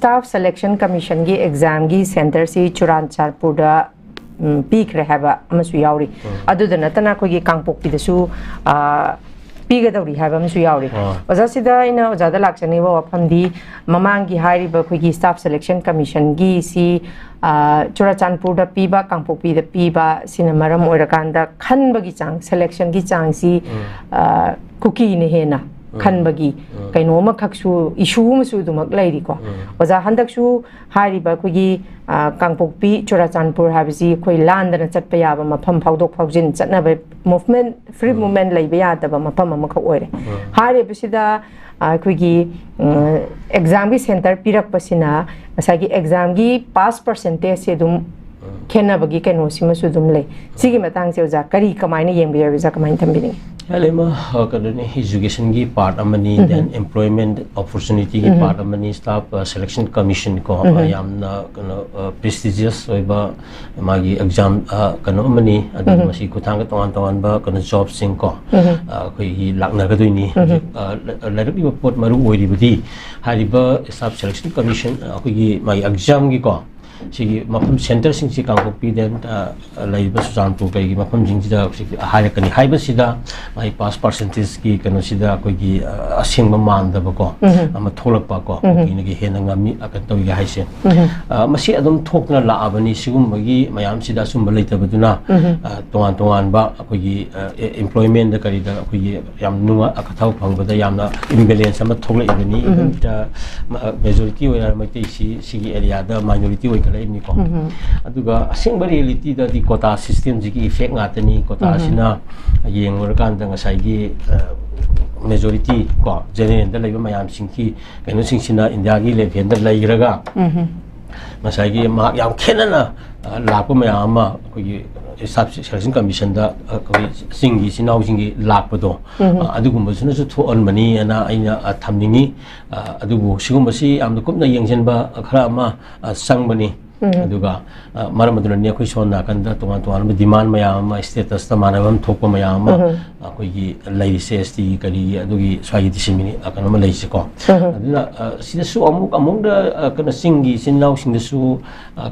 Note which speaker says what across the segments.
Speaker 1: staff selection commission की exam की centre से चुराचंदपुर पीखरे है अदुद नतना अखोगी कांगपोक्पीदसु पीगदौरी है ओजासीदा ओजाद लाक्चनी वफमदी ममांगी अखोगी स्टाफ सिलेक्शन कमीशन की सी चुराचंदपुर पीबा कांगपोक्पीद पीबा सिना मरम ओइरकांदा खनबगी चांग सिलेक्शन की चांग सी कुकी ने हेना खनबगी कईनोम खक्सु इशू मसुदुमक लैरिको ओजा हंदकसु हारिबा अखोगी कांगपोक्पी चुराचंदपुर हाबिसी अखोई लांदना चटपा याबा मफम फाउदोक फाउजिन चटनाबे मूवमेंट फ्री मूवमेंट लैबा यादबा मफम अमख ओइरे हारिबसिदा अखोगी एग्जाम की सेंटर पिरकपसिना मसागी एग्जाम की पास परसेंटेज से दुम खेनबगी कईनोसिमसु दुम लै सिगी मतंग से ओजा करी कमाइना येंबिया ओजा कमाइन थंबिनी
Speaker 2: एजुकेशन की पार्ट अमनी देन एम्प्लॉयमेंट अपॉर्चुनिटी की पार्ट अमनी स्टाफ सिलेक्शन कमीशन को यामना प्रेस्टिजियस होइबा मागी एग्जाम कनो अमनी अदन मसी खुथांग तोन तोन बा कनो जॉब सिंग को अखोई लाकनगदोइनी लाइरबी पोट मरु ओइरिबदी हारिबा स्टाफ सिलेक्शन कमीशन अखोई मागी एग्जाम की को सिगी मफम सेंटर सिंग सी कांगपोक्पी देन लाइबा सुचानपुर कई मफम जिंगसिदा हाइरकनी हाइबसिदा माई पास परसेंटेज की कनो सिदा अखोगी असेंग मानदबको अमा थोलकपा को किनगी हेना ngami akan tawgi haise masi adum thokna laabani sigumbagi mayam sida sumba leitabaduna tongan tongan ba akogi employment da kari da akogi yam nunga akathau phangbada yamna imbalance ama thokla ibani majority oya maitei sigi area da minority oy kala ni ko aduga asengba reality da di quota system ji ki effect ngatani quota sina yengor kan da ngasai gi majority ko general da laiba mayam singki kaino singsina india gi level da lairaga ngasai gi ma yam khenana lakpa mayam ma ko staff selection commission दा सिंगी सिनाउ सिंगी लापदो अदुगुम्बसुना सु थोअनमनी अना आइना थमनिंगी अदुबु सिगुम्बसी आमद कुमना यंगजनबा खरा अमा संगबनी अदुगा मरमदुननी अखोई सोन नाकंदा तोंगान तोंगान demand मयाम status ता मानबम थोकप मयाम अखोई लाइसे एसटी करी अदुगी स्वाई दिसिमिनी अकनम लैसिको अदुना सिदसु अमुक अमुंगदा कन सिंगी सिनाउ सिंगसु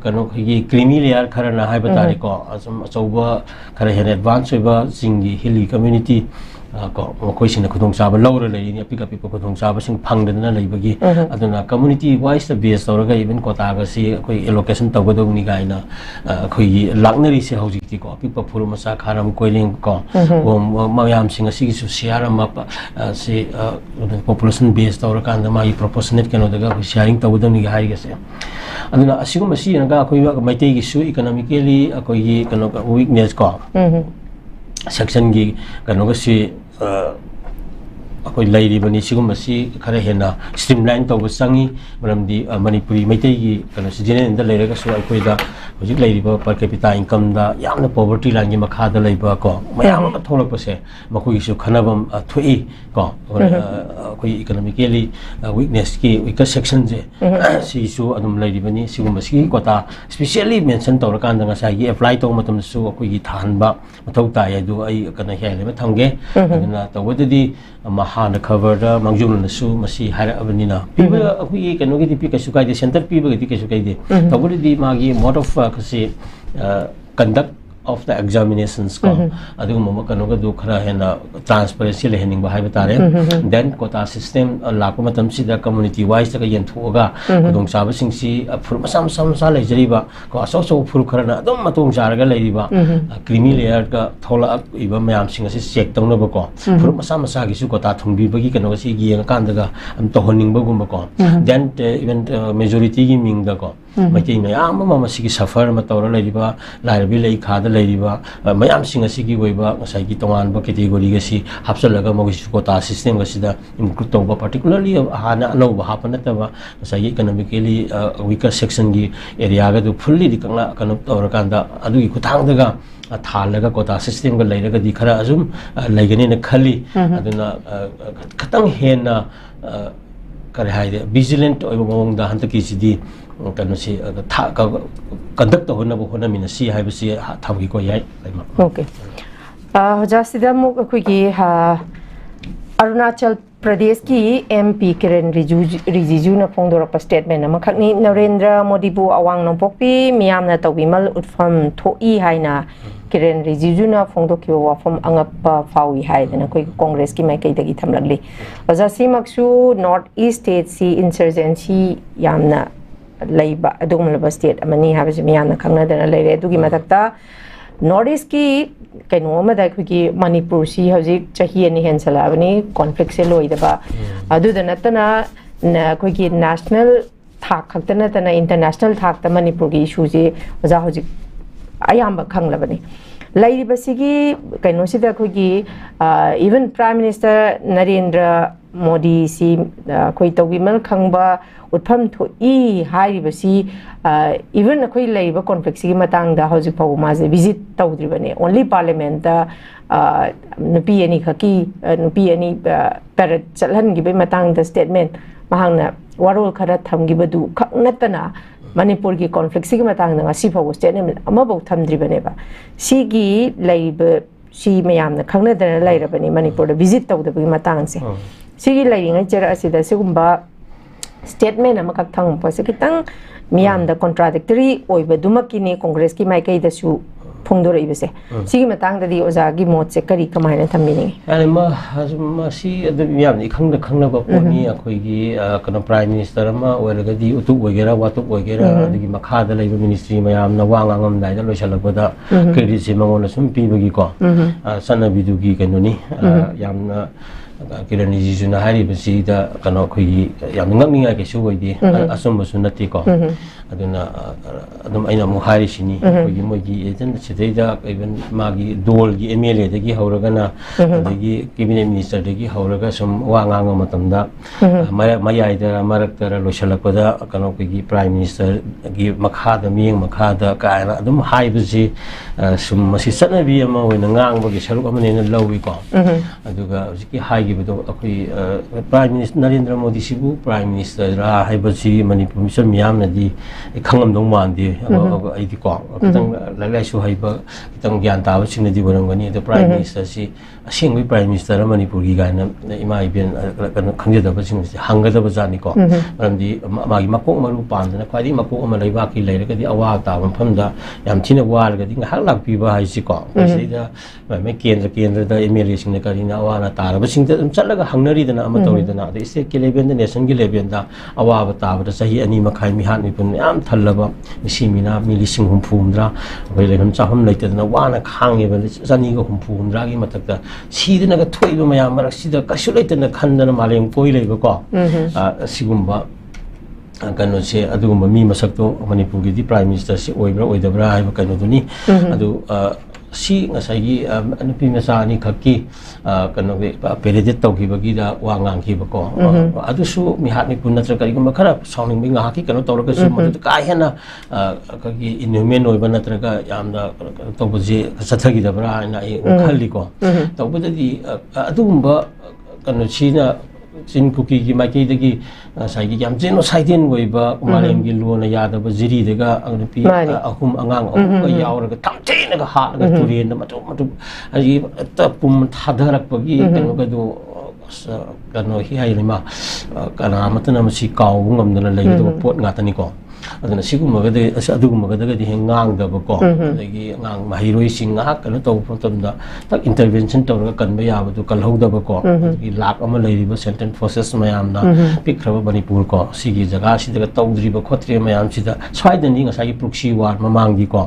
Speaker 2: कनो खगी क्रीमी लेयर खरना हाइबा तारिको असम अचौबा खरा हेन एडवांस होइबा सिंगी हिली कम्युनिटी को मखोइसिना खुदोंग चाबा लौर लैनि अपिक अपिक खुदोंग चाबा सिंग फंगदना लैबगी अदुना कम्युनिटी वाइज द बेस तौरगा इवन कोटा गसी अखोई एलोकेशन तौगदोगनी गाइना अखोई लाकनरी से हौजिति को अपिक फुरु मसा खारम कोइलिंग को मयाम सिंग असिगी सु शेयर मा से पॉपुलेशन बेस तौरकांदा माई प्रोपोर्शनेट कनो दगा शेयरिंग तौगदोगनी गाइगसे अदुना असिगु मसी नगा अखोई मैतेगी गिसु इकोनॉमिकली अखोई कनो वीकनेस को सेक्शन की कनो गसी अखोई लैरिबनी सिगुमसी खरा हेना स्ट्रीमलाइन तौब संगी मरमदी मणिपुरी मैतेगी कनो सिजनेन द लैरगसु अखोइदा होजिक लैरिबा पर कैपिटा इनकम दा यामना पॉवर्टी लाइन की मखादा लैबा को मयाम अमा थोलकपसे मखोइसु खनबम थोई को अखोई इकोनॉमिकली वीकनेस की वीकर सेक्शन जे सिसु अदुम लैरिबनी सिगुमसी कोटा स्पेशली मेंशन तौरकान दा ngसाई अप्लाई तौ मतमसु अखोई थानबा मथौ ताय दु आई कना हेलेबा थंगे अदुना तौबदि महान खबर मांगजुलनसु मसी हारबनिना पीबा अखोई कनोगी दि पिकसु काइदे सेंटर पीबा दि कसु काइदे तौबदि मागी मोड ऑफ कसे conduct of the examinations ko adu mama kanoga du khara hena transparency le hening ba hai batare then quota system lakpa matam sida community wise ta yen thoga dong saba sing si fur masam sam lai jari ba ko aso so fur khara na dum matong jaraga lai ba creamy layer ka thola iba mayam sing asi check tong ba ko fur masam masa gi su quota thungbi ba gi kanoga si gi yang kan daga am to honing ba gum ba ko then even majority gi ming da ko mai mai am mama si gi suffer ma tawra lai ba lai bi lai khada लैरिबा मयाम सिंग असिगी वइबा ngसाई तोंगान बा category गसी हापसलगा मगसु quota system गसिदा include तौबा particularly हाना अनौबा हापनतबा ngसाई economically weaker section की area गा दु fully दिकंगला कनो तौरकांदा अदुगी खुथांगदगा थालगा quota system गा लैरगा दि खरा अजुम लैगनी न खली अदुना खतंग हेना करे हाइदे विजिलेंट ओइबा मोंगदा हंतकी सिदी कनो से कंडक्ट होना होना मिना सी हाइबसी थाबगी को याय ओके
Speaker 1: हजासिदा मुक अखोगी अरुणाचल प्रदेश की MP किरण रिजिजू न फोंदोरप स्टेटमेंट अमखकनी नरेंद्र मोदी बु अवांग नोंपोक्पी मियामना तौबिमल उत्फम थोई हाइना किरण रिजिजू न फोंदोकियो वाफम अंगप फावी हाइदना कोई कांग्रेस की माइकैदगी थमलगली अजासीमक्सु नॉर्थ ईस्ट स्टेट सी इंसर्जेंसी यामना लैबा अदुगमलबा स्टेट अमनी हाबजे मियामना खंगनदना लैरे अदुगी मथक्ता नॉर्थ ईस्ट की कई मणिपुर से हजिक चाही अनी हेंसलाबनी कॉन्फ्लिक्ट से लोइदबा नतना अखोगी नेशनल थाक खक्त नतना इंटरनेशनल थाक मणिपुर की इशू से ओजा हजिक अयाम खंगलबनी लैरिबसिगी कइनोसिदा अखोगी even prime minister Narendra Modi सी कोई तौबिमल खंगबा उत्फम थोई हारिबसी इवन अखोई लैरिबा कॉन्फ्लिक्ट की मतंगदा हजिक फाउ माजे विजिट तौद्रिबने ओनली पार्लियामेंट नुपी अनी खकी नुपी अनी पैरेड चलहनगिबे मतंगदा स्टेटमेंट महांगना वारोल खरा थमगिबदु खंगनतना मणिपुर की कॉन्फ्लिक्ट की मतंगदा ngasi फाउ स्टेटमेंट अमबौ थमद्रिबनेबा सिगी लैरिबा सी मयामना खंगनदना लैरबनी मणिपुर विजिट तौदबगी मतंगसे सिगी लैरिङै जरा असिदा सिगुम्बा स्टेटमेंट अमखक थंगपोसे खितंग मियामदा कॉन्ट्राडिक्टरी ओइबदुमकिने कांग्रेस की माइकैदसु फोंदोरइबसे सिगी मतंगददी ओजागी मोटसे करी कमायना थम्मिनि
Speaker 2: यानी सी मियामनि खंगनबा पोनी अखोइगी कनो प्राइम मिनिस्टर अमा ओइरगदी उतु ओइगेरा वातु ओइगेरा अदगी मखादा लैबा मिनिस्ट्री मयामना वांगांगमदाइदा लोइसलबदा क्रेडिट से मंगोना सुम पीबगी को सनबिदुगी कनोनी यामना किरण रिजिजूना हारिबसिदा कनो अखोइगी याम ngakninga kesu oidi asumbasu nati ko aduna adum aina mu harisini akhoi moigi agent sidaida even magi dol gi MLA dagi hauragana dagi cabinet minister dagi hauraga sum wanganga matamda mayaida maraktara loisalakoda kano gi prime minister gi makhada miyeng makhada kaina adum haibasi sum masi sanabi ama oina ngangba gi saruk amane na lawi ko aduga hojiki haigibdo akhoi prime minister Narendra Modi sibu prime minister ra haibasi manipur misal miyam nadi khangam dong mandi aidi ko kitang lalai su haiba kitang gyan tawa sing nadi borangani the prime minister si asingwi prime minister manipur gi gaina ima iben khangjadaba sing si hangadaba jani ko maramdi magi makok maru pandana khwadi makok ama leiba ki leiragadi awa ta famda yam thina wargadi ngahak lakpi ba haisi ko sida me kendra da MLA sing ne karina awa na taraba sing da chatlaga hangnari dana ama tawidana the state ki level da nation ki level da awa ba ta ba sahi ani makhai mi han mi pun yam thallaba misimina mili sing humphumdra bai lelam chahum leitadana wana khange ba jani go humphumdra gi matakta sidana ga thoiba mayam marak sida kasu leitana khandana maleng poi leiba ko sigumba kano se adugumba mi masakto manipur gi prime minister se oibra oidabra haiba kano duni adu si ngasai nupi masa ni khaki kano be peredit tawgibagi da wangang khibako adusu mi hat ni punna tra kari khara sounding bi ngahaki kano tawraga su madu ka hena kagi inhuman oiba natra ka yamda tawbuji sathagi da bra na khalli ko tawbudadi adugumba kano sina sin kuki ki maki dagi sai gi yam jeno saiden oiba malem gi lona yada ba jiri daga angpi ahum angang ga yauraga tamtena ga ha ga turin da matu aji ta pum thadarak pagi kanu ga do kanu hi hai lima kana matana masi kaw ngamdana lei do pot ngatani ko aduna sigumma ga adugumma ga di hengang da ba ko dagi ngang mahiroi sing ha kana to problem da tak intervention to ga kan ba ya ba du kalhau da ba ko gi lak ama lei ba center forces mayam na pikraba manipur ko sigi jaga si da tawdri ba khotre mayam si da swai ni ngasai proxy war mamang gi ko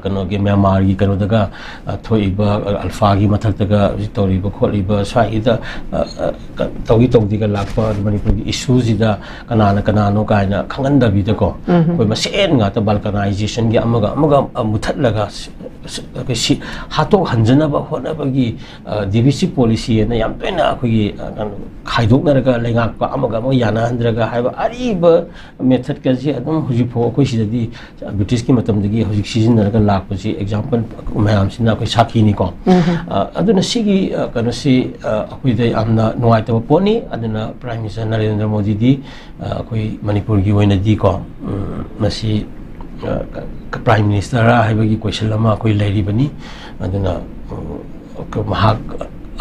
Speaker 2: kano ge Myanmar gi kano daga thoiba alpha gi mathak daga toriba kholiba swai da tawi ga lakpa manipur gi issue ji da kanana no kaina khanganda bi da ko koi ma sen nga ta balkanization gi amaga muthat laga si hato hanjana ba hona ba gi DBC policy na yam pena khoi khaidok na ga lengak pa amaga mo yana handra ga haiba ari ba method ka ji adum huji pho khoi si di British ki matam dagi huji season na ga lak si example mayam sina koi sakhi ni ko aduna sigi kana si akoi dai amna nuai ta poni aduna prime minister Narendra Modi di koi manipur gi oina di ko masi prime minister ra haibagi question lama koi lairi bani aduna mahak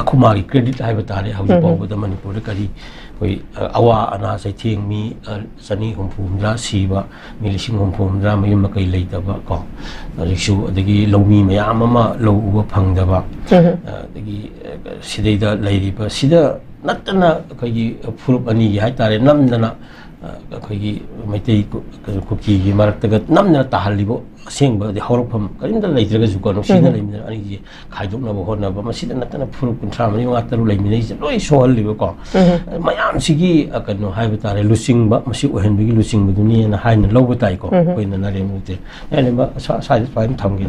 Speaker 2: ꯈꯨꯃꯥꯒꯤ credit ꯍꯥꯏꯕ ꯇꯥꯔꯦ ꯍꯧꯖꯤꯛ ꯐꯥꯎꯕꯗ ꯃꯅꯤꯄꯨꯔꯗ ꯀꯔꯤ ꯑꯩꯈꯣꯏ ꯑꯋꯥ ꯑꯅꯥ ꯆꯩꯊꯦꯡ ꯃꯤ 250 ꯁꯤꯕ ꯃꯤ 50 ꯃꯌꯨꯝ ꯃꯀꯩ ꯂꯩꯇꯕ ꯀꯣ ꯍꯧꯖꯤꯛꯁꯨ ꯑꯗꯒꯤ ꯂꯧꯃꯤ ꯃꯌꯥꯝ ꯑꯃ ꯂꯧ ꯎꯕ ꯐꯪꯗꯕ ꯑꯗꯒꯤ ꯁꯤꯗꯩꯗ ꯂꯩꯔꯤꯕ ꯁꯤꯗ ꯅꯠꯇꯅ ꯑꯩꯈꯣꯏꯒꯤ ꯐꯨꯔꯨꯞ ꯑꯅꯤꯒꯤ ꯍꯥꯏꯇꯥꯔꯦ ꯅꯝꯗꯅ ꯑꯩꯈꯣꯏꯒꯤ ꯃꯩꯇꯩ ꯀꯨꯀꯤꯒꯤ ꯃꯔꯛꯇꯒ ꯅꯝꯗꯅ ꯇꯥꯍꯜꯂꯤꯕ ꯑꯁꯦꯡꯕꯗꯤ ꯍꯧꯔꯛꯐꯝ ꯀꯔꯤꯝꯇ ꯂꯩꯇ꯭ꯔꯒꯁꯨ ꯀꯣ ꯅꯨꯡꯁꯤꯅ ꯂꯩꯃꯤꯟꯅ ꯑꯅꯤꯁꯦ ꯈꯥꯏꯗꯣꯛꯅꯕ ꯍꯣꯠꯅꯕ ꯃꯁꯤꯗ ꯅꯠꯇꯅ ꯐꯨꯔꯨꯞ 30 ꯂꯩꯃꯤꯟꯅꯩꯁꯦ ꯂꯣꯏ ꯁꯣꯛꯍꯜꯂꯤꯕꯀꯣ ꯃꯌꯥꯝꯁꯤꯒꯤ ꯀꯩꯅꯣ ꯍꯥꯏꯕ ꯇꯥꯔꯦ ꯂꯨꯆꯤꯡꯕ ꯃꯁꯤ ꯑꯣꯏꯍꯟꯕꯒꯤ ꯂꯨꯆꯤꯡꯕꯗꯨꯅꯤꯅ ꯍꯥꯏꯅ ꯂꯧꯕ ꯇꯥꯏꯀꯣ ꯑꯩꯈꯣꯏꯅ ꯅꯔꯦꯟ ꯃꯣꯗꯤ ꯁ꯭ꯋꯥꯏꯗ ꯊꯝꯒꯦ